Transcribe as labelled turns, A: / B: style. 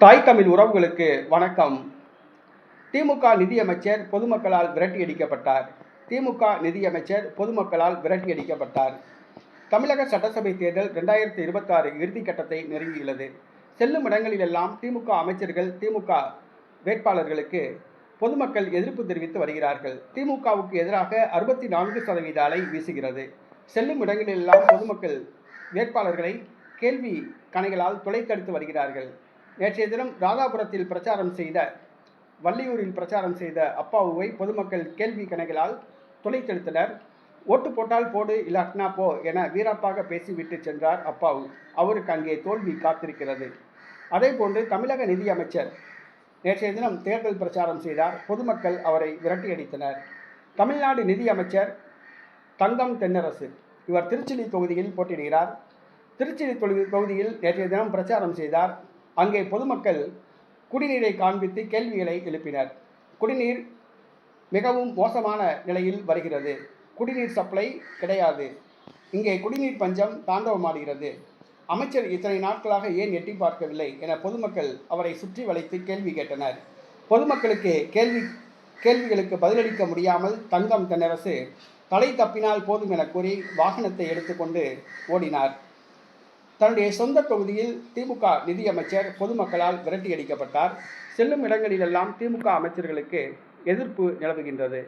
A: தாய் தமிழ் உறவுகளுக்கு வணக்கம். திமுக நிதியமைச்சர் பொதுமக்களால் விரட்டியடிக்கப்பட்டார். திமுக நிதியமைச்சர் பொதுமக்களால் விரட்டியடிக்கப்பட்டார். தமிழக சட்டசபை தேர்தல் 2026 இறுதிக்கட்டத்தை நெருங்கியுள்ளது. செல்லும் இடங்களிலெல்லாம் திமுக அமைச்சர்கள், திமுக வேட்பாளர்களுக்கு பொதுமக்கள் எதிர்ப்பு தெரிவித்து வருகிறார்கள். திமுகவுக்கு எதிராக 64% அலை வீசுகிறது. செல்லும் இடங்களிலெல்லாம் பொதுமக்கள் வேட்பாளர்களை கேள்வி கணைகளால் துளைத்தெடுத்து வருகிறார்கள். நேற்றைய தினம் ராதாபுரத்தில் வள்ளியூரில் பிரச்சாரம் செய்த அப்பாவுவை பொதுமக்கள் கேள்வி கணைகளால் துளைத்தெடுத்தனர். ஓட்டு போட்டால் போடு, இல்லாட்டினா போ என வீரப்பாக பேசிவிட்டு சென்றார் அப்பாவு. அவருக்கு அங்கே தோல்வி காத்திருக்கிறது. அதேபோன்று தமிழக நிதியமைச்சர் நேற்றைய தினம் தேர்தல் பிரச்சாரம் செய்தார். பொதுமக்கள் அவரை விரட்டியடித்தனர். தமிழ்நாடு நிதியமைச்சர் தங்கம் தென்னரசு இவர் திருச்சி தொகுதியில் போட்டியிடுகிறார். திருச்சி தொகுதியில் நேற்றைய தினம் பிரச்சாரம் செய்தார். அங்கே பொதுமக்கள் குடிநீரை காண்பித்து கேள்விகளை எழுப்பினர். குடிநீர் மிகவும் மோசமான நிலையில் வருகிறது. குடிநீர் சப்ளை கிடையாது. இங்கே குடிநீர் பஞ்சம் தாண்டவமாடுகிறது. அமைச்சர் இத்தனை நாட்களாக ஏன் எட்டி பார்க்கவில்லை என பொதுமக்கள் அவரை சுற்றி வளைத்து கேள்வி கேட்டனர். பொதுமக்களுக்கு கேள்விகளுக்கு பதிலளிக்க முடியாமல் தங்கம் தென்னரசு தலை தப்பினால் போதும் என கூறி வாகனத்தை எடுத்துக்கொண்டு ஓடினார். தன்னுடைய சொந்த தொகுதியில் திமுக நிதியமைச்சர் பொதுமக்களால் விரட்டியடிக்கப்பட்டார். செல்லும் இடங்களிலெல்லாம் திமுக அமைச்சர்களுக்கு எதிர்ப்பு நிலவுகின்றது.